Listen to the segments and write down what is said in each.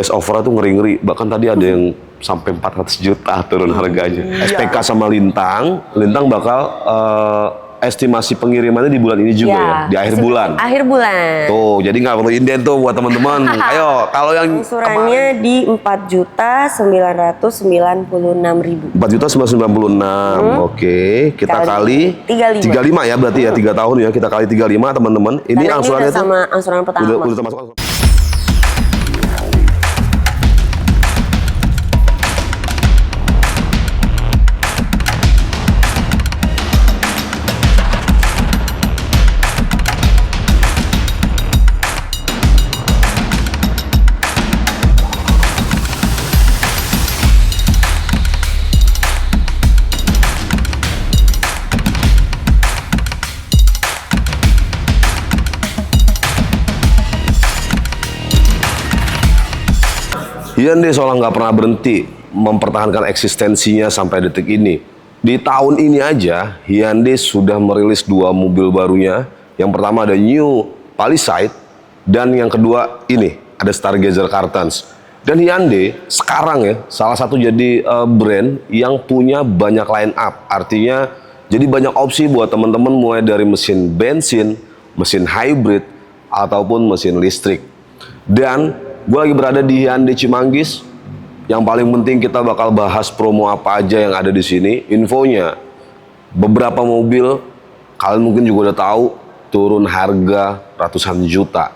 best offer tuh ngeri-ngeri. Bahkan tadi ada yang sampai 400 juta turun harganya. SPK sama Lintang bakal estimasi pengirimannya di bulan ini juga ya, di akhir bulan. Akhir bulan. Tuh, jadi nggak perlu inden tuh buat teman-teman. Ayo, kalau yang angsurannya di 4.996.000. 4.996. Oke, kita kali 35 ya berarti ya 3 tahun ya, kita kali 35 teman-teman. Ini angsurannya tuh sama angsuran pertama. Udah termasuk angsuran. Hyundai soalnya nggak pernah berhenti mempertahankan eksistensinya sampai detik ini. Di tahun ini aja, Hyundai sudah merilis 2 mobil barunya. Yang pertama ada New Palisade, dan yang kedua ini ada Stargazer Cartons. Dan Hyundai sekarang ya, salah satu jadi brand yang punya banyak line up. Artinya jadi banyak opsi buat teman-teman mulai dari mesin bensin, mesin hybrid, ataupun mesin listrik. Dan gue lagi berada di Hyundai Cimanggis. Yang paling penting kita bakal bahas promo apa aja yang ada di sini. Infonya, beberapa mobil kalian mungkin juga udah tahu turun harga ratusan juta.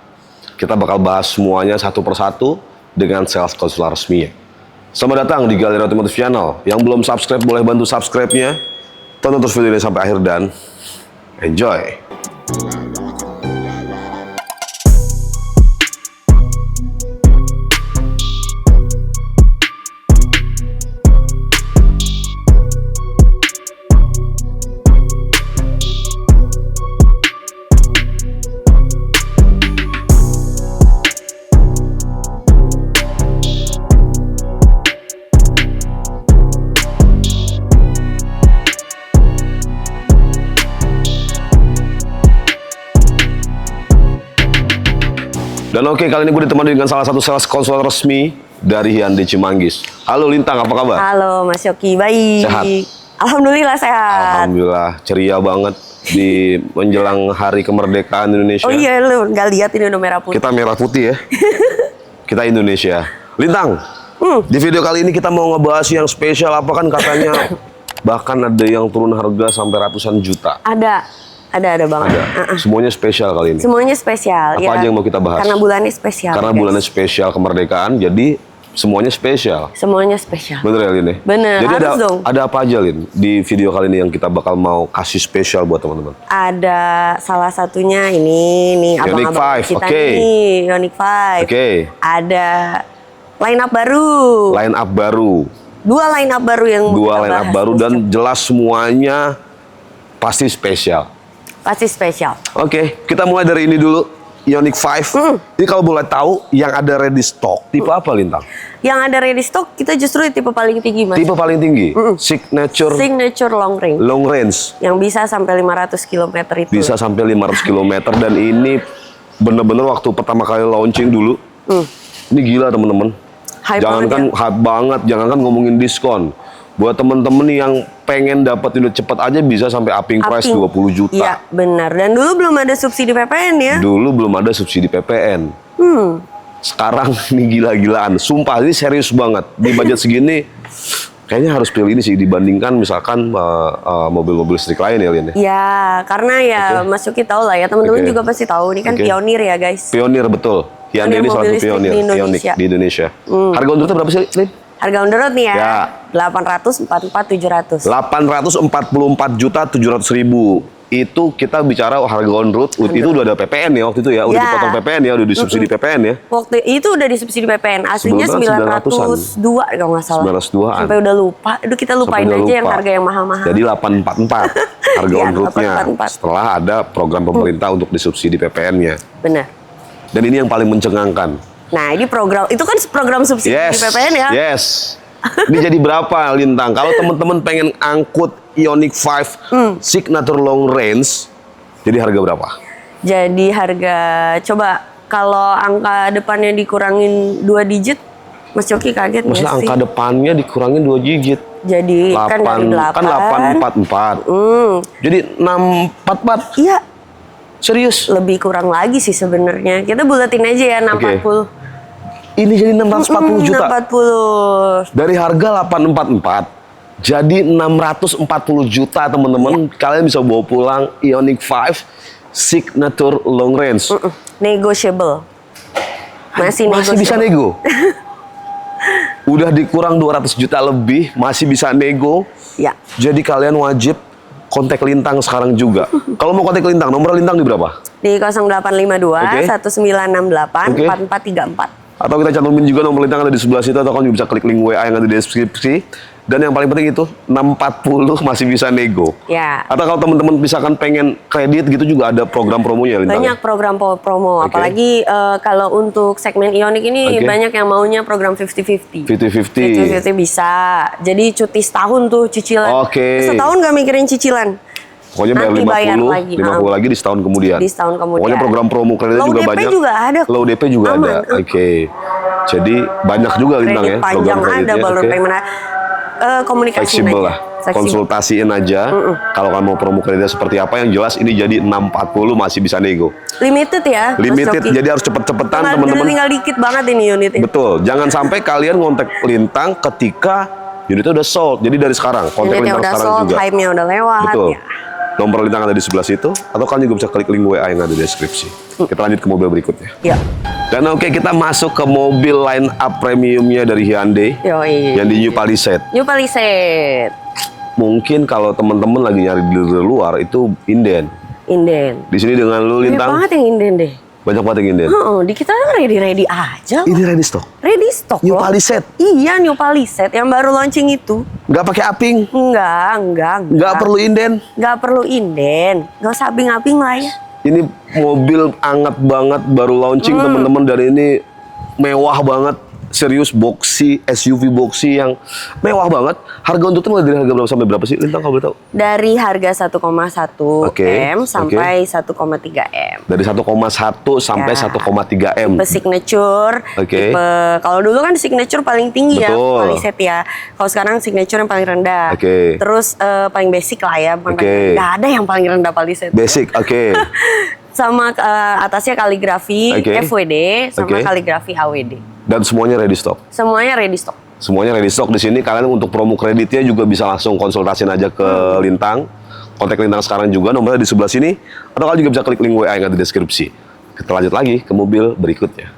Kita bakal bahas semuanya satu persatu dengan sales konsuler resminya. Selamat datang di Galeri Otomotif Channel. Yang belum subscribe boleh bantu subscribe-nya. Tonton terus video ini sampai akhir dan enjoy. Dan oke, kali ini gue ditemani dengan salah satu sales konsuler resmi dari Hyundai Cimanggis. Halo Lintang, apa kabar? Halo Mas Yoki, baik. Sehat? Alhamdulillah sehat. Alhamdulillah, ceria banget di menjelang hari kemerdekaan Indonesia. Oh iya, lu nggak lihat ini udah merah putih. Kita merah putih ya. Kita Indonesia. Lintang, di video kali ini kita mau ngebahas yang spesial apa kan katanya bahkan ada yang turun harga sampai ratusan juta. Ada banget. Semuanya spesial kali ini. Semuanya spesial. Apa aja yang mau kita bahas? Karena bulannya spesial. Karena bulannya spesial kemerdekaan, jadi semuanya spesial. Semuanya spesial. Bener ya Lin ya? Bener, jadi harus dong. Ada apa aja Lin di video kali ini yang kita bakal mau kasih spesial buat teman-teman? Ada salah satunya ini nih abang-abang kita nih, Ioniq 5. Ada line up baru. Line up baru. Dua line up baru yang Dua line up baru dan jelas semuanya pasti spesial. Pasti spesial. Oke, kita mulai dari ini dulu. Ioniq 5. Ini kalau boleh tahu yang ada ready stock tipe apa Lintang? Yang ada ready stock kita justru tipe paling tinggi Mas. Tipe paling tinggi? Signature long range. Long range. Yang bisa sampai 500 km itu. Bisa sampai 500 km dan ini bener-bener waktu pertama kali launching dulu. Ini gila teman-teman. Jangankan hype banget, jangankan ngomongin diskon. Buat temen-temen yang pengen dapat unit cepat aja bisa sampai upping price 20 juta. Iya benar. Dan dulu belum ada subsidi PPN ya. Dulu belum ada subsidi PPN. Sekarang ini gila-gilaan. Sumpah ini serius banget. Di budget segini kayaknya harus pilih ini sih dibandingkan misalkan mobil-mobil listrik lain ya Lin. Ya karena ya Mas Yuki tahu lah ya, teman-teman juga pasti tahu. Ini kan pionir ya guys. Pionir betul. Hyundai ini salah satu pionir di Indonesia. Harga on the road berapa sih Lin? Harga on the road nih ya, 844.700. 844.700.000. Itu kita bicara harga on road, itu udah ada PPN ya waktu itu ya, udah dipotong PPN ya, udah disubsidi PPN ya. Waktu itu udah disubsidi PPN, aslinya 902 kalau nggak salah. 902-an. Sampai udah lupa, aduh kita lupain aja yang harga yang mahal-mahal. Jadi 844 harga on roadnya, setelah ada program pemerintah untuk disubsidi PPN-nya. Benar. Dan ini yang paling mencengangkan. Nah ini program, itu kan program subsidi PPN ya? Yes. Ini jadi berapa Lintang? Kalau teman-teman pengen angkut Ioniq 5 Signature Long Range, jadi harga berapa? Jadi harga, coba kalau angka depannya dikurangin 2 digit, Mas Coki kaget nggak Maksudnya sih? angka depannya dikurangin 2 digit. Jadi kan dari 8. Kan 844. Jadi 644. Iya, Serius? lebih kurang lagi sih sebenarnya. Kita bulatin aja ya 640. Ini jadi 640 juta. 640. Dari harga 844 jadi 640 juta teman-teman. Kalian bisa bawa pulang Ioniq 5 Signature Long Range. Negotiable. Masih bisa nego. Udah dikurang 200 juta lebih, masih bisa nego. Ya. Jadi kalian wajib kontak Lintang sekarang juga. Kalau mau kontak Lintang, nomor Lintang di berapa? Di 0852 Oke. 1968 Oke. 4434. Atau kita cantumin juga nomor Lintang ada di sebelah situ, atau kalian juga bisa klik link WA yang ada di deskripsi. Dan yang paling penting itu 640 masih bisa nego. Ya. Atau kalau teman-teman misalkan pengen kredit gitu juga ada program promonya Lintang. Banyak program promo, Oke. apalagi kalau untuk segmen Ioniq ini Oke. banyak yang maunya program 50-50. 50-50. 50-50 bisa. Jadi cuti setahun tuh cicilan. Oke. Setahun gak mikirin cicilan. Pokoknya bayar Nanti bayar 50, lagi. 50 lagi di setahun kemudian. Di setahun kemudian. Pokoknya program promo kreditnya Low juga DP banyak. juga ada. Low DP juga Aman. ada. Oke. Jadi banyak juga Lintang Kredit ya panjang program ada, kreditnya. balon Oke. payment ada. Komunikasi Fleksibel aja. lah. Fleksibel. Konsultasiin aja. Kalau kamu mau promo kreditnya seperti apa, yang jelas ini jadi 640 masih bisa nego. Limited ya, Mas Limited, Coki. jadi harus cepet-cepetan Tinggal- teman-teman. Tinggal dikit banget ini unitnya. Betul. Jangan sampai kalian ngontek Lintang ketika unitnya udah sold. Jadi dari sekarang kontak Unitnya Lintang udah sekarang sold, juga. hype-nya udah lewat. Betul. Ya. Nomor Lintang ada di sebelah situ, atau kalian juga bisa klik link WA yang ada di deskripsi. Kita lanjut ke mobil berikutnya. Ya. Dan oke, kita masuk ke mobil line up premiumnya dari Hyundai Yoi. yang di New Palisade. New Palisade. Mungkin kalau teman-teman lagi nyari di luar itu inden. Inden. Di sini dengan lu Banyak Lintang banget yang inden deh. banyak banget yang inden. Di kita ready-ready aja. Ini ready stock. Ready stock New loh. Palisade. Iya, New Palisade yang baru launching itu. Nggak pakai aping, Enggak. nggak perlu inden. Nggak perlu inden. Nggak usah abing-abing lah ya. Ini mobil anget banget baru launching teman-teman, dan ini mewah banget. Serius, boxy, SUV boxy yang mewah banget. Harga untuknya mulai dari harga berapa sampai berapa sih Lintang kalau boleh tahu? Dari harga 1,1 Oke, M sampai 1,3 M. Dari 1,1 sampai Ya. 1,3 M. Tipe signature. Oke. Tipe kalau dulu kan signature paling tinggi ya, Betul. Palisade ya. Kalau sekarang signature yang paling rendah. Oke. Terus paling basic lah ya, bukan Oke. paling- nggak ada yang paling rendah Palisade. Basic, oke. Sama atasnya kaligrafi Oke. FWD sama Oke. kaligrafi HWD. Dan semuanya ready stock. Semuanya ready stock. Semuanya ready stock di sini. Kalian untuk promo kreditnya juga bisa langsung konsultasiin aja ke Lintang. Kontak Lintang sekarang juga, nomornya di sebelah sini. Atau kalian juga bisa klik link WA yang ada di deskripsi. Kita lanjut lagi ke mobil berikutnya.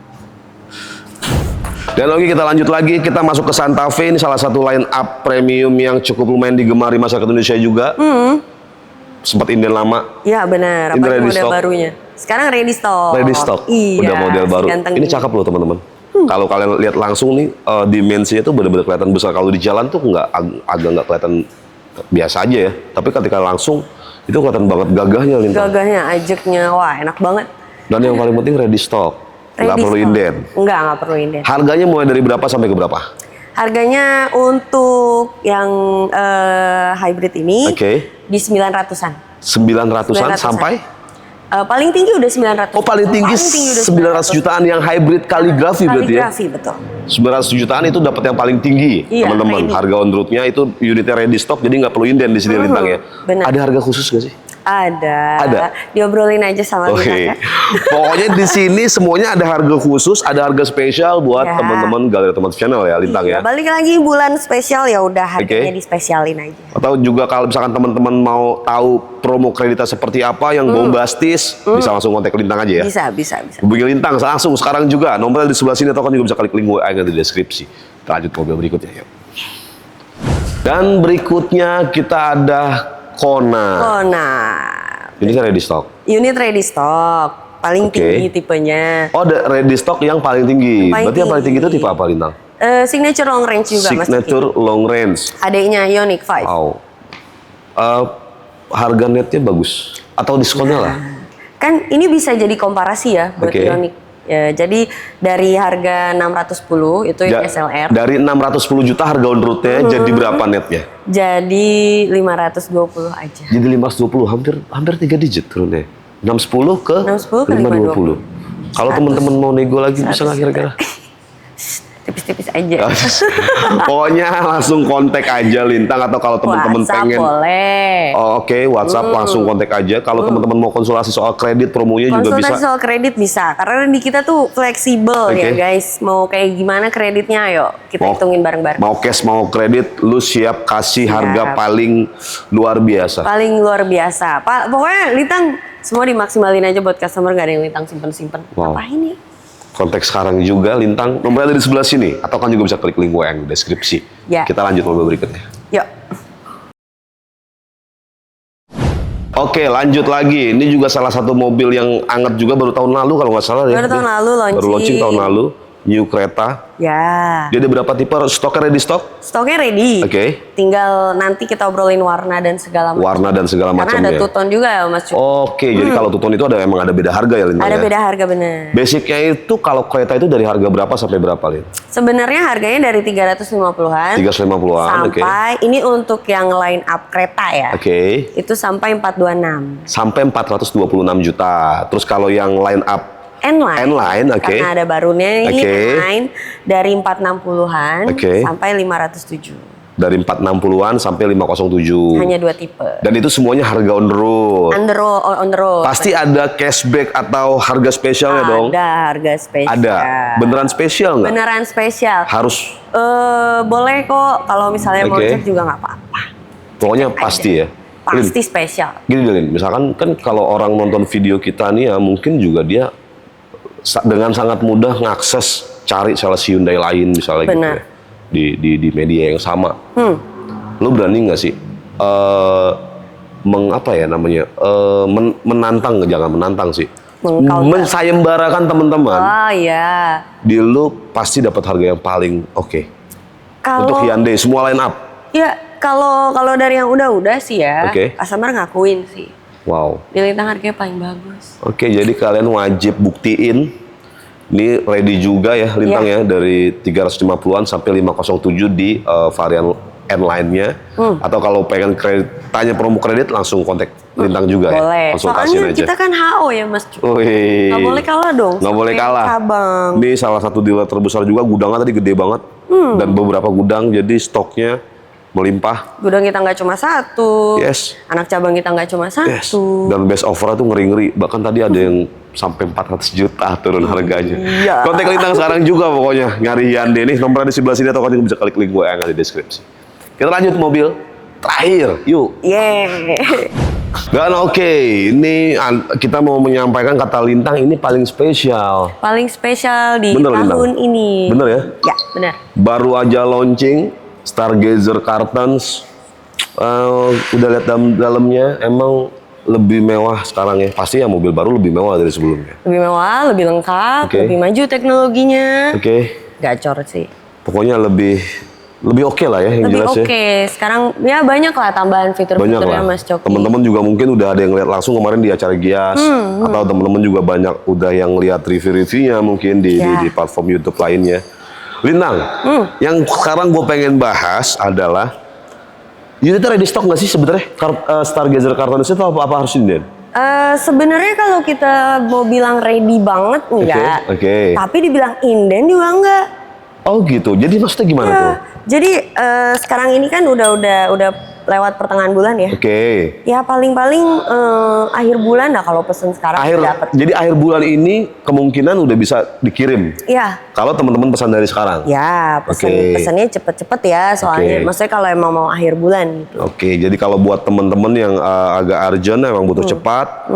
Dan lagi kita lanjut lagi, kita masuk ke Santa Fe. Ini salah satu line up premium yang cukup lumayan digemari masyarakat Indonesia juga. Sempat inden lama. Iya benar, Ini apalagi ready model stock. barunya. Sekarang ready stock. Ready stock. Iya. Udah model baru. seganteng Ini cakep loh teman-teman. Kalau kalian lihat langsung nih, dimensinya tuh benar-benar kelihatan besar. Kalau di jalan tuh agak nggak kelihatan biasa aja ya. Tapi ketika langsung itu kelihatan banget gagahnya Lintang. Gagahnya, ajeknya, wah enak banget. Dan yang paling penting ready stock. Nggak Ready perlu stock. inden. Nggak perlu inden. Harganya mulai dari berapa sampai ke berapa? Harganya untuk yang hybrid ini Oke. di 900-an. 900-an sampai? Paling tinggi udah 900. Oh, paling tinggi udah 900 jutaan yang hybrid kaligrafi berarti ya? Kaligrafi, betul. 900 jutaan itu dapat yang paling tinggi, Iya, teman-teman. ready. Harga on roadnya itu unitnya ready stock, jadi nggak perlu inden di sini Lintang ya. benar. Ada harga khusus nggak sih? Ada. Diobrolin aja sama Oke. Lintang ya. Pokoknya di sini semuanya ada harga khusus, ada harga spesial buat Ya. teman-teman Galeri Otomotif Channel ya, Lintang Iya, ya. balik lagi bulan spesial ya udah harganya Oke. dispesialin aja. Atau juga kalau misalkan teman-teman mau tahu promo kreditnya seperti apa yang bombastis, bisa langsung kontak Lintang aja ya. Bisa. Hubungi Lintang langsung sekarang juga. Nomornya di sebelah sini, atau kan juga bisa klik link WA yang ada di deskripsi. Kita lanjut ke mobil berikutnya yuk. Dan berikutnya kita ada Kona. Oh, nah. Ini kan ready stock. Unit ready stock. Paling Oke. tinggi tipenya. Oh, ada ready stock yang paling tinggi. Paling Berarti yang paling tinggi itu tinggi. tipe apa Lintang? Signature long range juga Mas Kiki. Signature long range. Adanya Ioniq 5. Wow. Harga netnya bagus. Atau diskonnya lah. Kan ini bisa jadi komparasi ya buat Oke. Ioniq. Ya, jadi dari harga 610 itu yang Ja- SLR. Dari 610 juta harga on roadnya jadi berapa netnya? Jadi 520 aja. Jadi 520, hampir 3 digit turunnya. 610 ke 610 ke 520. Kalau teman-teman mau nego lagi bisa nggak kira-kira? tipis-tipis aja. Pokoknya langsung kontak aja Lintang, atau kalau teman-teman WhatsApp pengen boleh. Oke, WhatsApp langsung kontak aja. Kalau teman-teman mau konsultasi soal kredit, promonya juga bisa. Konsultasi soal kredit bisa, karena di kita tuh fleksibel ya guys. Mau kayak gimana kreditnya, ayo kita hitungin bareng-bareng. Mau cash, mau kredit, lu siap kasih harga paling luar biasa. Paling luar biasa. Pokoknya Lintang semua dimaksimalin aja buat customer, gak ada yang Lintang simpen-simpen. Apa ini? Kontak sekarang juga Lintang, nomornya ada di sebelah sini. Atau kan juga bisa klik link gue yang di deskripsi. Ya. Kita lanjut mobil berikutnya. Yuk. Oke, lanjut lagi. Ini juga salah satu mobil yang anget juga, baru tahun lalu kalau nggak salah. Baru tahun lalu launching. Baru launching tahun lalu. New kereta. Ya. Dia ada berapa tipe? Stoknya ready stock? Stoknya ready. Tinggal nanti kita obrolin warna dan segala macam. Warna dan segala macam. Karena ada two-tone juga ya Mas. Jadi kalau two-tone itu emang ada beda harga ya Lintang? Ada ya? beda harga, bener. Basicnya itu kalau kereta itu dari harga berapa sampai berapa Lin? Sebenarnya harganya dari 350-an. 350-an, sampai ini untuk yang line up kereta ya. Itu sampai 426. Sampai 426 juta. Terus kalau yang line up N-Line, karena ada barunya ini N-Line dari 460-an sampai 507. Dari 460-an sampai 507. Hanya 2 tipe. Dan itu semuanya harga on the road. On the road. Pasti ada cashback atau harga spesialnya dong? Ada harga spesial. Ada. Beneran spesial nggak? Beneran spesial. Harus. Boleh kok. Kalau misalnya mau cek juga nggak apa-apa. Pokoknya pasti ya. Pasti spesial. Gini Lin, misalkan kan kalau orang nonton video kita nih ya, mungkin juga dia dengan sangat mudah ngakses cari sales Hyundai lain misalnya. Benar. Gitu ya, di media yang sama. Lu berani nggak sih menantang, jangan menantang sih, mensayembarakan teman-teman. Oh iya. Di lu pasti dapat harga yang paling oke. Untuk Hyundai semua line up. Ya kalau dari yang udah sih ya, customer ngakuin sih. Wow. Di Lintang harganya paling bagus. Jadi kalian wajib buktiin. Ini ready juga ya Lintang ya, dari 350-an sampai 507 di varian N-Line-nya. Atau kalau pengen tanya promo kredit langsung kontak Lintang juga. Boleh. Ya. Konsultasiin soalnya aja. Kita kan HO ya Mas. Nggak boleh kalah dong. Nggak boleh kalah. Cabang. Ini salah satu dealer terbesar juga, gudangnya tadi gede banget. Dan beberapa gudang, jadi stoknya melimpah. Gudang kita nggak cuma satu. Anak cabang kita nggak cuma satu. Dan best offer tuh ngeri-ngeri. Bahkan tadi ada yang sampai 400 juta turun harganya. Kontak Lintang sekarang juga pokoknya. Nyari Hyundai nih, nomornya di sebelah sini atau kalian bisa klik link gue yang ada di deskripsi. Kita lanjut mobil terakhir, yuk. Dan ini kita mau menyampaikan kata Lintang ini paling spesial. Paling spesial di tahun ini. Bener ya? Ya, benar. Baru aja launching Stargazer Cartons. Udah lihat dalamnya, emang lebih mewah sekarang ya. Pasti ya mobil baru lebih mewah dari sebelumnya. Lebih mewah, lebih lengkap, lebih maju teknologinya. Gacor sih. Pokoknya lebih oke lah ya yang jelas ya. Sekarang ya banyak lah tambahan fitur-fiturnya Mas Coki. Teman-teman juga mungkin udah ada yang lihat langsung kemarin di acara Gias. Atau teman-teman juga banyak udah yang lihat review-reviewnya mungkin di platform YouTube lainnya. Lintang, yang sekarang gue pengen bahas adalah unitnya ready stock nggak sih sebenarnya? Stargazer Cartons itu apa harus inden? Sebenarnya kalau kita mau bilang ready banget enggak, tapi dibilang inden juga enggak. Oh gitu, jadi maksudnya gimana tuh? Jadi sekarang ini kan udah lewat pertengahan bulan ya. Ya paling-paling akhir bulan lah kalau pesen sekarang dapat. Jadi akhir bulan ini kemungkinan udah bisa dikirim. Iya. Kalau teman-teman pesan dari sekarang. Ya, pesannya cepet-cepet ya soalnya. Maksudnya kalau emang mau akhir bulan gitu. Jadi kalau buat teman-teman yang agak urgent emang butuh cepat,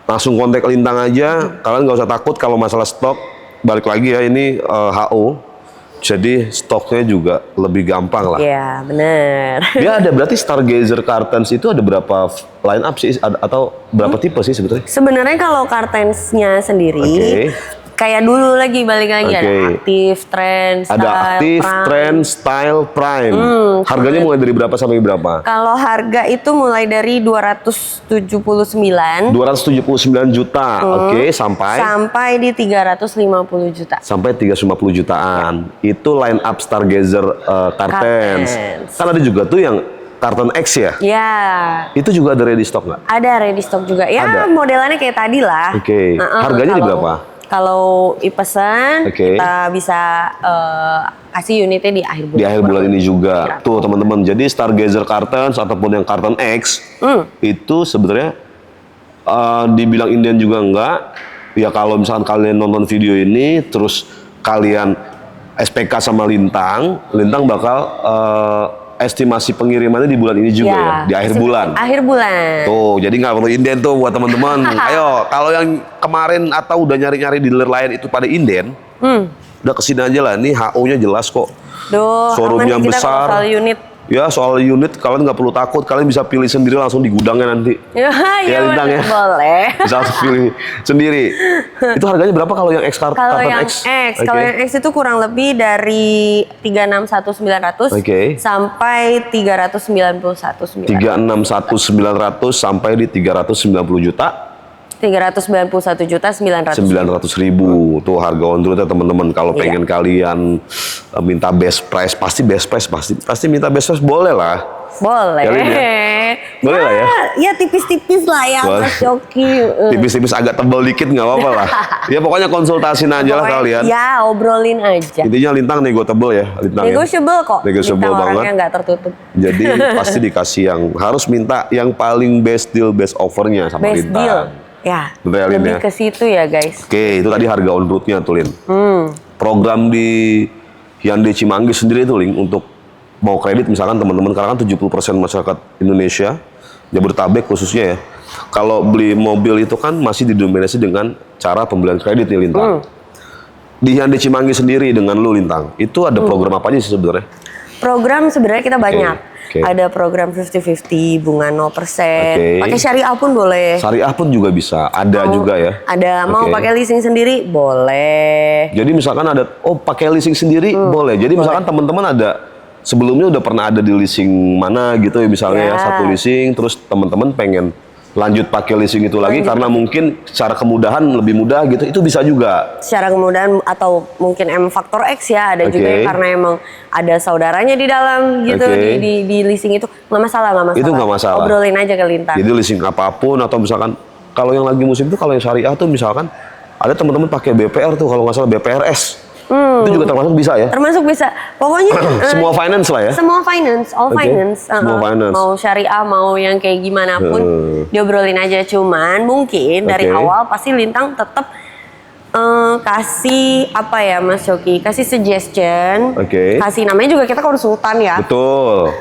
langsung kontak Lintang aja. Kalian nggak usah takut kalau masalah stok. Balik lagi ya, ini HO. Jadi stoknya juga lebih gampang lah. Iya, bener. Dia ada berarti Stargazer Cartons itu ada berapa line up sih atau berapa tipe sih sebetulnya? Sebenarnya kalau Cartons-nya sendiri kayak dulu lagi balik lagi ada Active, Trend, Style, ada Active, Trend, Style, Prime. Harganya mulai dari berapa sampai berapa? Kalau harga itu mulai dari 279 juta. Sampai di 350 juta. Sampai 350 jutaan. Itu line up Stargazer Cartons. Kan ada juga tuh yang Carton X ya? Ya. Itu juga ada ready stock nggak? Ada ready stock juga. Ya modelannya kayak tadi lah. Harganya di berapa? Kalau pesan kita bisa kasih unitnya di akhir bulan. Di akhir bulan ini juga. Tuh teman-teman, jadi Stargazer Cartons ataupun yang Carton X itu sebenarnya dibilang Indian juga enggak. Ya kalau misalkan kalian nonton video ini terus kalian SPK sama Lintang bakal estimasi pengirimannya di bulan ini juga ya, di akhir bulan. Akhir bulan. Tuh, jadi nggak perlu inden tuh buat teman-teman. Ayo, kalau yang kemarin atau udah nyari-nyari dealer lain itu pada inden, udah kesini aja lah. Ini HO-nya jelas kok. Duh, showroomnya besar. Soal unit. Ya, soal unit kalian nggak perlu takut. Kalian bisa pilih sendiri langsung di gudangnya nanti. Ya, Lintang ya. Boleh. Bisa langsung pilih sendiri. Itu harganya berapa kalau yang X Carton X? Kalau yang X, kalau yang X itu kurang lebih dari 361.900 sampai 391.900. 361.900 sampai di 390 juta. 391.900.000 tuh harga on road ya teman-teman. Kalau pengen kalian minta best price, pasti minta best price, boleh lah. Boleh. Boleh lah ya. Ya tipis-tipis lah ya Mas Yoki. Tipis-tipis agak tebal dikit nggak apa-apa lah. Ya pokoknya konsultasin aja lah kalian. Ya obrolin aja. Intinya Lintang negotiable ya. Negotiable kok. Negotiable banget. Orangnya nggak tertutup. Jadi pasti dikasih yang harus minta yang paling best deal, best offernya sama best Lintang. Deal. Ya, lebih ke situ ya guys. Oke, itu tadi harga on road-nya tuh Lin. Program di Hyundai Cimanggis sendiri tuh Lin, untuk mau kredit misalkan teman-teman, karena kan 70% masyarakat Indonesia, Jabodetabek khususnya ya, kalau beli mobil itu kan masih didominasi dengan cara pembelian kredit nih Lintang. Di Hyundai Cimanggis sendiri dengan lu Lintang, itu ada program apa aja sih sebenarnya? Program sebenarnya kita banyak. Ada program 50-50, bunga 0%. Pakai syariah pun boleh. Syariah pun juga bisa, ada juga ya. Ada, mau pakai leasing sendiri boleh. Jadi misalkan ada, pakai leasing sendiri boleh. Jadi misalkan teman-teman ada sebelumnya udah pernah ada di leasing mana gitu ya misalnya ya, satu leasing, terus teman-teman pengen lanjut pakai leasing itu lagi karena mungkin secara kemudahan lebih mudah gitu, itu bisa juga. Secara kemudahan atau mungkin faktor X ya, ada juga yang karena emang ada saudaranya di dalam gitu di leasing itu nggak masalah. Itu nggak masalah. Obrolin aja ke Lintang. Jadi leasing apapun atau misalkan kalau yang lagi musim itu kalau yang syariah tuh misalkan ada teman-teman pakai BPR tuh kalau nggak salah BPRS. Itu juga termasuk bisa ya? Termasuk bisa. Pokoknya semua finance lah ya? Semua finance, all finance. Semua finance. Mau syariah, mau yang kayak gimana pun diobrolin aja. Cuman mungkin dari awal pasti Lintang tetap kasih apa ya Mas Yoki? Kasih suggestion. Kasih, namanya juga kita konsultan ya. Betul.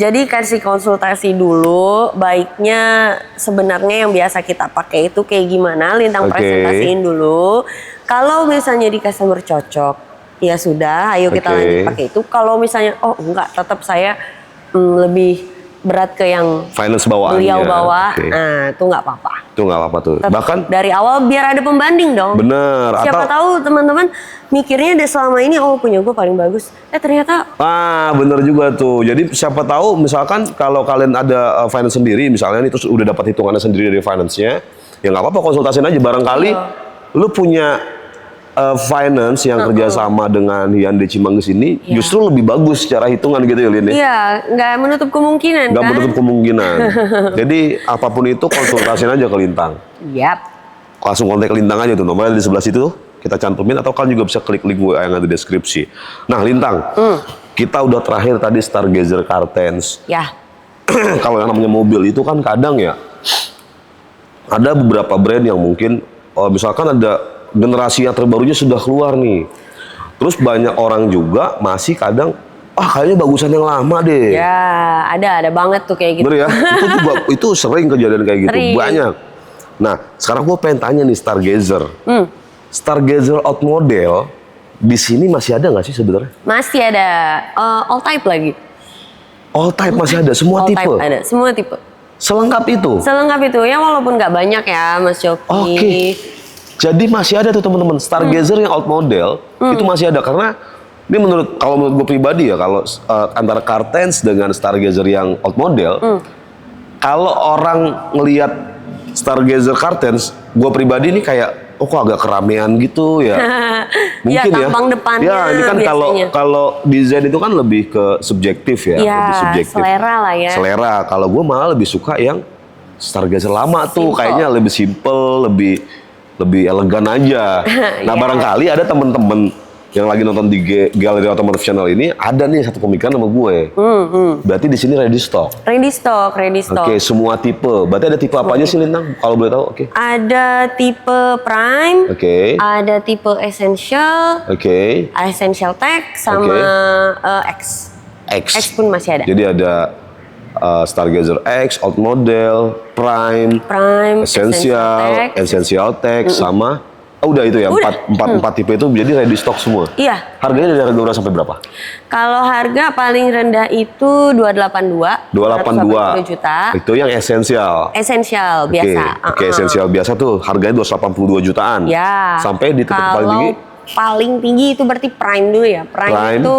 Jadi kasih konsultasi dulu. Baiknya sebenarnya yang biasa kita pakai itu kayak gimana? Lintang presentasiin dulu. Kalau misalnya di customer cocok, ya sudah, ayo kita lanjut pakai itu. Kalau misalnya, enggak, tetap saya lebih berat ke yang finance bawaannya. Beliau bawa, nah itu nggak apa-apa. Itu nggak apa-apa tuh. Tetap bahkan dari awal biar ada pembanding dong. Bener. Siapa tahu teman-teman mikirnya selama ini, punya gue paling bagus. Ternyata. Bener juga tuh. Jadi siapa tahu misalkan kalau kalian ada finance sendiri, misalnya itu udah dapat hitungannya sendiri dari finance-nya, ya nggak apa-apa, konsultasiin aja. Barangkali lu punya finance yang kerjasama dengan Hyundai Cimanggis ini justru lebih bagus secara hitungan gitu ya Lin. Iya, nggak menutup kemungkinan. Nggak menutup kemungkinan. Jadi apapun itu konsultasiin aja ke Lintang. Langsung kontak Lintang aja tuh, nomornya di sebelah situ kita cantumin, atau kalian juga bisa klik link WA yang ada di deskripsi. Nah Lintang, kita udah terakhir tadi Stargazer Cartons. Kalau yang namanya mobil itu kan kadang ya ada beberapa brand yang mungkin misalkan ada generasi yang terbarunya sudah keluar nih. Terus banyak orang juga masih kadang, kayaknya bagusan yang lama deh. Ya, ada banget tuh kayak gitu. Bener ya? Itu sering kejadian kayak gitu, banyak. Nah, sekarang gue pengen tanya nih Stargazer. Stargazer out model, di sini masih ada nggak sih sebenarnya? Masih ada, all type lagi. All type masih ada, semua all tipe? Type ada, semua tipe. Selengkap itu? Selengkap itu, ya walaupun nggak banyak ya Mas Yoki. Jadi masih ada tuh teman-teman Stargazer yang out model itu masih ada, karena ini kalau menurut gue pribadi ya, kalau antara Cartons dengan Stargazer yang out model, kalau orang ngelihat Stargazer Cartons, gue pribadi ini kayak kok agak keramaian gitu ya. Mungkin ya. Depannya. Ya ini kan kalau desain itu kan lebih ke subjektif ya, lebih subjektif. Selera lah ya. Selera. Kalau gue malah lebih suka yang Stargazer lama tuh, kayaknya lebih simple, lebih lebih elegan aja. Nah, Iya. barangkali ada temen-temen yang lagi nonton di Galeri Otomotif Channel ini, ada nih satu pemikiran sama gue. Berarti di sini ready stock. Ready stock, ready stock. Oke, semua tipe. Berarti ada tipe apa aja sih, Lintang? Kalau boleh tahu, oke. Ada tipe Prime, Oke. ada tipe Essential, Oke. Essential Tech, sama X. X. X pun masih ada. Jadi ada Stargazer X, Old Model, Prime, Prime, Essential, Essential Tech, sama udah itu ya, Udah. empat tipe itu jadi ready stock semua. Iya. Harganya dari harga berapa sampai berapa? Kalau harga paling rendah itu 282, 282 juta. Itu yang esensial. Essential Oke, biasa. oke, esensial biasa tuh harganya 282 jutaan. Ya. Sampai di tipe paling tinggi paling tinggi itu berarti Prime dulu ya. Prime. Itu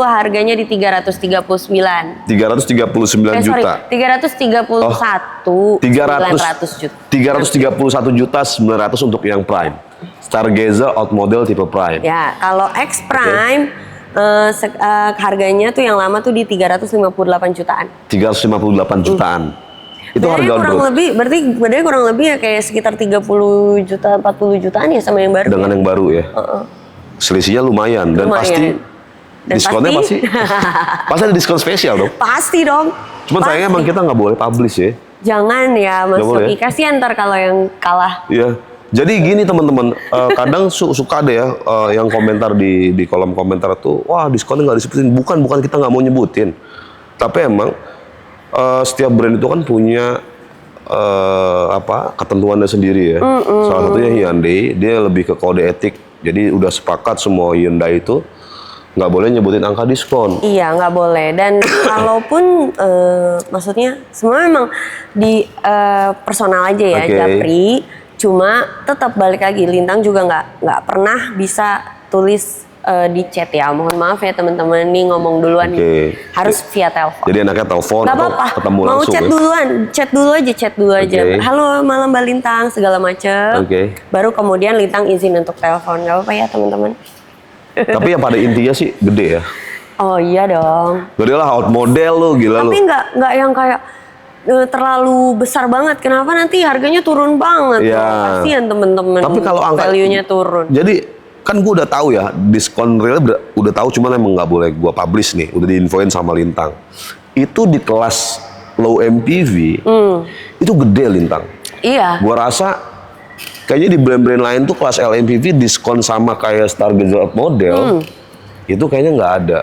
harganya di 339. 339 juta. 331. 900 juta. 331 juta 900 untuk yang Prime. Stargazer Old Model tipe Prime. Ya, kalau X Prime harganya tuh yang lama tuh di 358 jutaan. 358 jutaan. Itu harga on kurang road. lebih, berarti bedanya kurang lebih ya kayak sekitar 30 juta, 40 jutaan ya sama yang baru. Dengan yang baru ya. Selisihnya lumayan dan Lumayan. pasti Dan diskonnya pasti- pasti ada diskon spesial dong. Pasti dong. Cuman Pasti. sayangnya emang kita nggak boleh publish ya. Jangan ya Mas Nggak boleh. Yogi, kasihan ntar kalau yang kalah. Iya. Jadi gini teman-teman, kadang suka ada ya yang komentar di kolom komentar tuh, wah diskonnya nggak disebutin. Bukan kita nggak mau nyebutin, tapi emang setiap brand itu kan punya ketentuannya sendiri ya. Salah satunya Hyundai, dia lebih ke kode etik. Jadi udah sepakat semua Hyundai itu nggak boleh nyebutin angka diskon. Iya, nggak boleh. Dan kalaupun maksudnya semua memang di personal aja ya, Oke. Japri. Cuma tetap balik lagi, Lintang juga nggak pernah bisa tulis di chat ya. Mohon maaf ya teman-teman, nih ngomong duluan Oke. nih. Harus via telepon. Jadi enaknya telepon Gak atau apa-apa, ketemu mau langsung chat ya. duluan, chat dulu aja. Oke. Halo malam Mbak Lintang, segala macem. Oke. Baru kemudian Lintang izin untuk telepon, gak apa-apa ya teman-teman. Tapi yang pada intinya sih gede ya. Oh iya dong. Gede lah, out model lu, gila lu. Tapi nggak yang kayak terlalu besar banget. Kenapa nanti harganya turun banget? Iya. Kasihan temen-temen. Tapi kalau angka value-nya turun. Jadi kan gue udah tahu ya diskon real udah tahu, cuman emang nggak boleh gue publish nih. Udah diinfoin sama Lintang. Itu di kelas low MPV itu gede Lintang. Iya. Gua rasa kayaknya di brand-brand lain tuh kelas LMPV diskon sama kayak Stargazer model itu kayaknya nggak ada.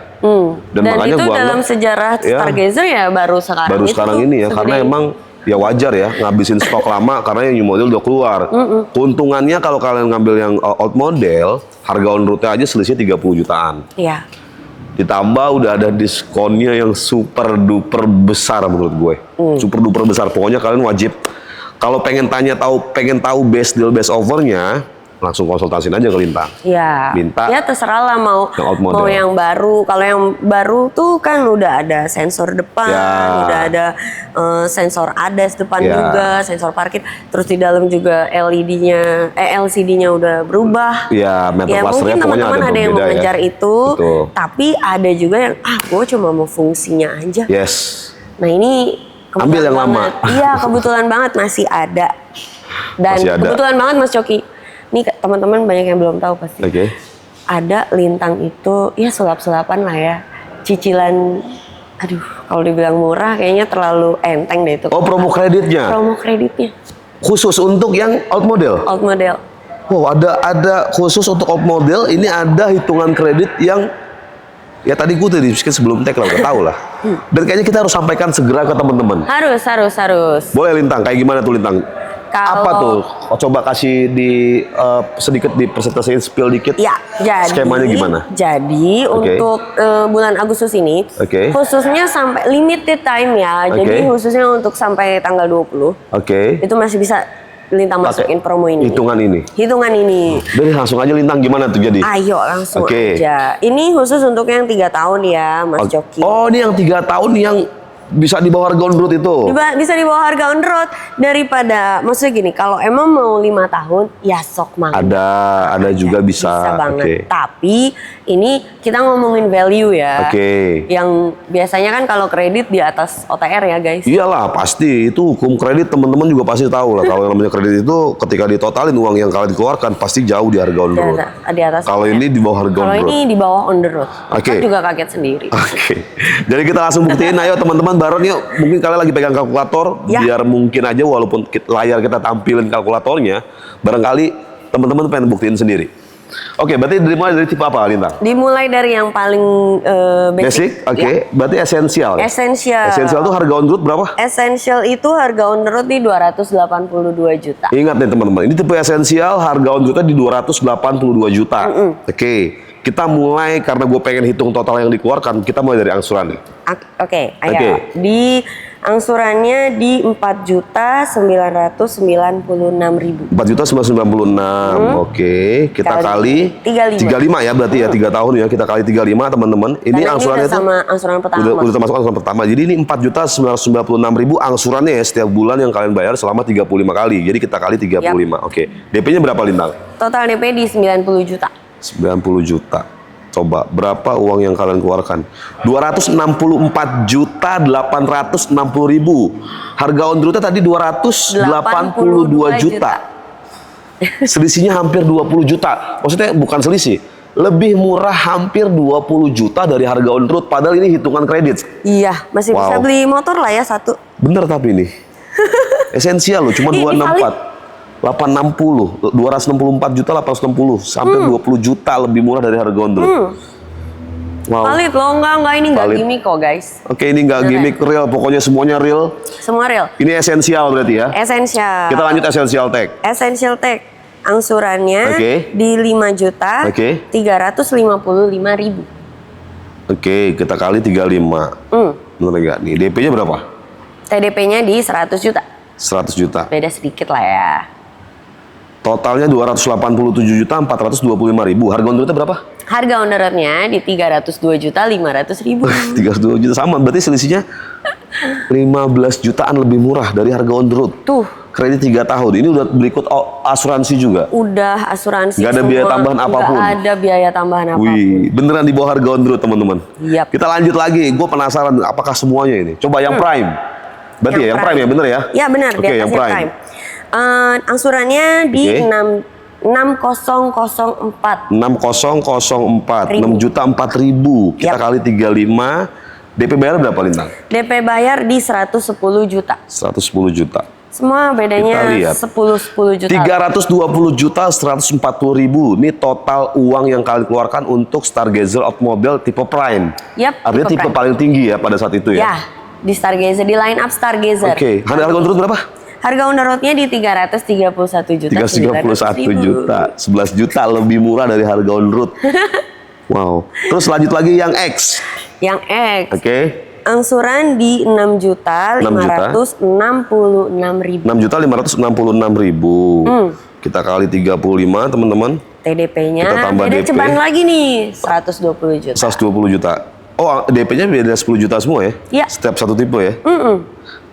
Dan makanya itu gua dalam anggap- sejarah Ya. Stargazer ya baru sekarang. baru itu sekarang tuh ini ya, karena segede emang ya wajar ya ngabisin stok lama karena yang new model udah keluar. Keuntungannya kalau kalian ngambil yang old model, harga on road-nya aja selisih 30 jutaan. Iya. Ditambah udah ada diskonnya yang super duper besar menurut gue. Super duper besar. Pokoknya kalian wajib kalau pengen tahu best deal best offernya, langsung konsultasiin aja ke Lintang. Iya. Minta Ya terserah lah mau yang old model. mau yang baru. Kalau yang baru tuh kan udah ada sensor depan, Ya. udah ada sensor ADAS depan Ya. juga, sensor parkir. Terus di dalam juga LCD-nya udah berubah. Ya, meter Ya clusternya mungkin pokoknya teman-teman ada yang berbeda ya. mengejar itu, Betul. tapi ada juga yang gue cuma mau fungsinya aja. Yes. Nah ini kebetulan Ambil yang lama. banget. Iya kebetulan banget masih ada. Dan Masih ada. kebetulan banget Mas Coki, nih teman-teman banyak yang belum tahu pasti. Oke. Ada Lintang itu ya sulap-sulapan lah ya, cicilan. Aduh kalau dibilang murah kayaknya terlalu enteng deh itu. Oh, promo kreditnya Promo kreditnya khusus untuk yang old model. old model. Wow, ada khusus untuk old model. Ini ada hitungan kredit yang ya tadi gue tadi sebelum tag lah udah tahu lah. Dan kayaknya kita harus sampaikan segera ke teman-teman. Harus. Boleh Lintang, kayak gimana tuh Lintang? Kalau- Apa tuh? Oh, coba kasih sedikit dipresentasiin, spill dikit. Ya, jadi Skemanya gimana? Jadi Oke. untuk bulan Agustus ini, Oke. khususnya sampai limited time ya. Jadi Oke. khususnya untuk sampai tanggal 20 Oke. itu masih bisa Lintang Pakai masukin promo ini. hitungan ini. Hitungan ini. Dari langsung aja Lintang gimana tuh jadi? Ayo langsung Oke. aja. Ini khusus untuk yang 3 tahun ya, Mas Joki. Oh, ini yang 3 tahun yang Bisa di bawah harga on road itu. Bisa di bawah harga on road daripada, maksudnya gini, kalau emang mau 5 tahun ya sok mangga. Ada juga bisa. Bisa banget. Oke. Tapi ini kita ngomongin value ya. Oke. Yang biasanya kan kalau kredit di atas OTR ya guys. Iyalah pasti itu hukum kredit, teman-teman juga pasti tahu lah. Kalau yang namanya kredit itu ketika ditotalin uang yang kalian keluarkan pasti jauh di harga on road. Di atas. Kalau ini di bawah harga on Kalau road. ini di bawah on the road. Oke. Kita juga kaget sendiri. Oke. Jadi kita langsung buktiin, ayo teman-teman bareng yuk. Mungkin kalian lagi pegang kalkulator, Ya. biar mungkin aja walaupun layar kita tampilin kalkulatornya, barangkali teman-teman pengen buktiin sendiri. Oke, berarti dimulai dari tipe apa, Lintang? Dimulai dari yang paling basic. Oke. Berarti esensial. Ya? Essential. Esensial tuh harga on road berapa? Essential itu harga on the road di 282 juta. Ingat nih teman-teman, ini tipe esensial, harga on roadnya di 282 juta. Oke, kita mulai karena gue pengen hitung total yang dikeluarkan, kita mulai dari angsuran. Oke, ayo. Oke. Di angsurannya di 4.996.000. 4.996. Oke, kita kali 35 ya berarti ya 3 tahun ya, kita kali 35 teman-teman. Ini Karena angsurannya udah sama angsuran pertama. udah termasuk angsuran pertama. Jadi ini 4.996.000 angsurannya ya setiap bulan yang kalian bayar selama 35 kali. Jadi kita kali 35. Oke. DP-nya berapa, Lintang? Total DP di 90 juta. 90 juta. Coba berapa uang yang kalian keluarkan? 264.860.000. Harga on roadnya tadi 282 juta. Selisihnya hampir 20 juta. Maksudnya bukan selisih, lebih murah hampir 20 juta dari harga on road, padahal ini hitungan kredit. Iya, masih bisa Wow. beli motor lah ya satu. Bener tapi ini. Esensial loh, cuma Ini 264. 860, 264 juta 860, sampai 20 juta lebih murah dari harga on road. Wow. Valid loh, enggak ini enggak Valid. gimmick kok guys. Oke, ini nggak gimmick, real, pokoknya semuanya real. Semua real. Ini esensial berarti ya. Essential. Kita lanjut esensial tag. Essential tag. Angsurannya Oke. di 5 juta Oke. 355.000. Oke, kita kali 35. Bener nggak nih? DP-nya berapa? TDP-nya di 100 juta. 100 juta. Beda sedikit lah ya. Totalnya 287.425.000. Harga on roadnya berapa? Harga on the road-nya di 302.500.000. 32 juta sama, berarti selisihnya 15 jutaan lebih murah dari harga on road. Tuh, Kredit 3 tahun. Ini udah berikut asuransi juga. udah asuransi Nggak ada semua. biaya tambahan apapun. Nggak ada biaya tambahan apapun. Wih, beneran di bawah harga on road teman-teman. Yap. Kita lanjut lagi. Gue penasaran apakah semuanya ini. Coba yang prime. Berarti yang prime ya, bener ya? Ya benar, Oke, di atasnya yang prime. Angsurannya di Oke. 6004. 6004, Ribu. 6.004.000. Kita Yap. kali 35. DP bayar berapa, Lintang? DP bayar di 110 juta. 110 juta. Semua bedanya Kita lihat. 10 juta. 320 juta 140.000. Ini total uang yang kalian keluarkan untuk Stargazer Automobile tipe Prime. Yap, Artinya tipe Prime. paling tinggi ya pada saat itu ya. Ya, di Stargazer, di line up Stargazer. Oke, harga on road berapa? Harga on the road-nya di 331 juta. 331 juta, 11 juta lebih murah dari harga on road. Wow. Terus lanjut lagi yang X. Yang X. Oke. Angsuran di 6 juta. 6.566.000. 6.566.000. Kita kali 35 teman-teman. TDP-nya Kita tambah beda DP. ceban lagi nih, 120 juta. 120 juta. Oh, DP-nya beda 10 juta semua ya? Iya. Setiap satu tipe ya?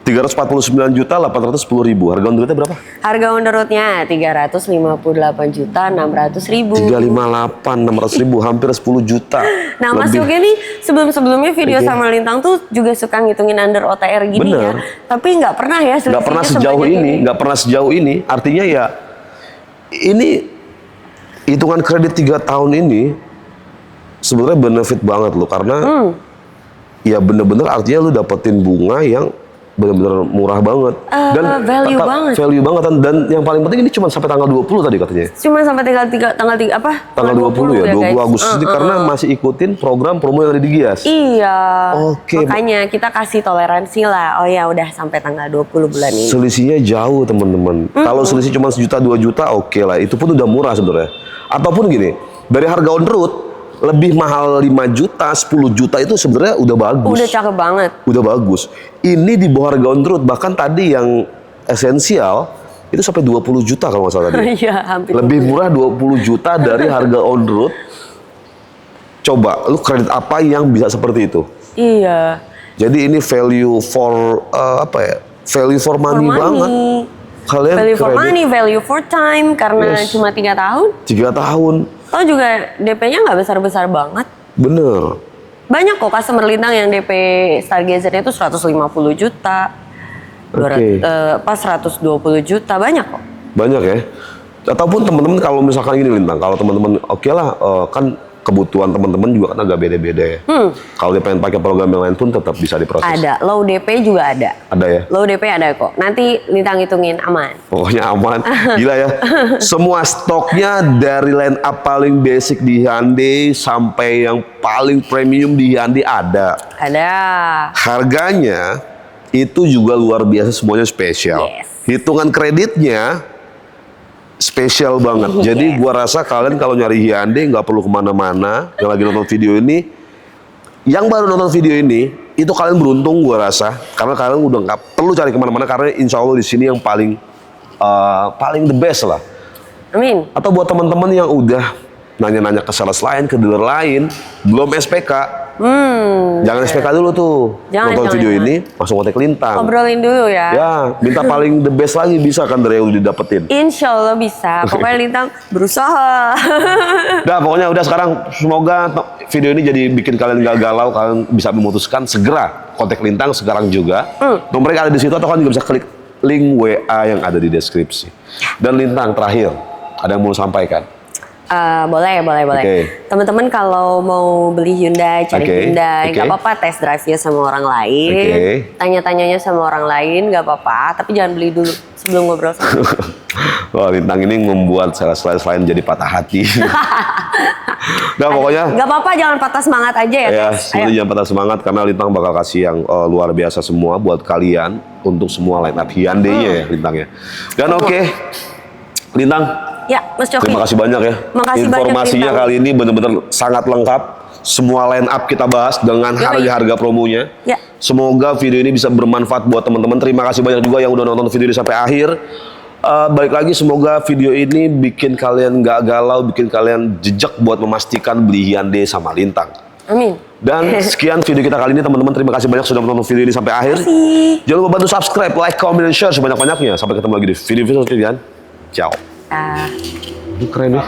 349 juta 810.000. Harga on roadnya berapa? Harga on the road-nya 358 juta 600.000. 358 600.000, hampir 10 juta. Nah, Mas Lebih. Yogi nih sebelum-sebelumnya video Oke. sama Lintang tuh juga suka ngitungin under OTR gini Bener. ya. Tapi nggak pernah ya Nggak pernah selisihnya sejauh sebanyak ini, nggak pernah sejauh ini. Artinya ya, ini hitungan kredit 3 tahun ini sebenarnya benefit banget loh, karena ya bener-bener artinya lu dapetin bunga yang benar-benar murah banget value banget. value banget dan yang paling penting ini cuma sampai tanggal 20 tadi katanya. Cuma sampai tanggal 3 apa? Tanggal 20 ya, 20 guys. Agustus ini karena masih ikutin program promo yang ada di Gias. Iya. Oke. Makanya kita kasih toleransi lah. Oh ya udah sampai tanggal 20 bulan ini. Selisihnya jauh teman-teman. Kalau selisih cuma 1 juta 2 juta oke lah, itu pun udah murah sebenarnya. Ataupun gini, dari harga on road lebih mahal 5 juta, 10 juta itu sebenarnya udah bagus. Udah cakep banget. Udah bagus. Ini di bawah harga on road, bahkan tadi yang esensial itu sampai 20 juta kalau nggak salah tadi. Iya, hampir. Lebih murah 20 juta dari harga on road. Coba, lu kredit apa yang bisa seperti itu? Iya. Jadi ini value for apa ya? Value for money, banget. Kalian Value for kredit money, value for time, karena Yes. cuma 3 tahun. 3 tahun. Toh juga DP-nya nggak besar-besar banget. Bener. Banyak kok customer Lintang yang DP Stargazer-nya itu 150 juta. Oke. 120 juta, banyak kok. Banyak ya. Ataupun teman-teman kalau misalkan gini Lintang, kalau teman-teman oke lah kan kebutuhan teman-teman juga kan agak beda-beda ya. Kalau dia pengen pakai program yang lain pun tetap bisa diproses. Ada, low DP juga ada. Ada ya. Low DP ada kok. Nanti Lintang hitungin aman. Pokoknya aman. Gila ya. Semua stoknya dari line up paling basic di Hyundai sampai yang paling premium di Hyundai ada. Ada. Harganya itu juga luar biasa, semuanya spesial. Yes. Hitungan kreditnya spesial banget. Jadi gua rasa kalian kalau nyari Hyundai nggak perlu kemana-mana. Yang lagi nonton video ini, yang baru nonton video ini, itu kalian beruntung gua rasa. Karena kalian udah nggak perlu cari kemana-mana karena insya Allah di sini yang paling the best lah. Amin. Atau buat teman-teman yang udah nanya-nanya ke sales lain, ke dealer lain, belum SPK. Jangan SPK dulu tuh. Nonton video ini, langsung kontak Lintang. Ngobrolin dulu ya. Ya, minta paling the best lagi bisa kan dari yang udah didapetin. Insya Allah bisa. Pokoknya Lintang berusaha. Nah, pokoknya udah sekarang semoga video ini jadi bikin kalian gak galau, kalian bisa memutuskan segera kontak Lintang sekarang juga. Nomornya ada di situ atau kalian juga bisa klik link WA yang ada di deskripsi. Dan Lintang terakhir, ada yang mau sampaikan? Boleh. Oke. Teman-teman kalau mau beli Hyundai, cari Oke, Hyundai, oke. nggak apa-apa test drive-nya sama orang lain, Oke. tanya-tanyanya sama orang lain, nggak apa-apa. Tapi jangan beli dulu sebelum ngobrol sama. Wah, Lintang ini membuat sales lain jadi patah hati. Nah, pokoknya Nggak apa-apa, jangan patah semangat aja ya. ya, guys. sebenarnya Ayo. jangan patah semangat karena Lintang bakal kasih yang luar biasa semua buat kalian untuk semua line up Hyundai-nya ya Lintang ya. Dan oke, Lintang, Ya, Mas Coki. terima kasih banyak ya. Makasih banyak, Informasinya Lintang. kali ini benar-benar sangat lengkap. Semua line up kita bahas dengan Yoi. harga-harga promonya. Ya. Semoga video ini bisa bermanfaat buat teman-teman. Terima kasih banyak juga yang udah nonton video ini sampai akhir. Balik lagi, semoga video ini bikin kalian gak galau, bikin kalian jejak buat memastikan beli Hyundai sama Lintang. Amin. Dan sekian video kita kali ini teman-teman. Terima kasih banyak sudah menonton video ini sampai akhir. Jangan lupa bantu subscribe, like, comment, dan share sebanyak-banyaknya. Sampai ketemu lagi di video-video selanjutnya. Ciao. Keren ya.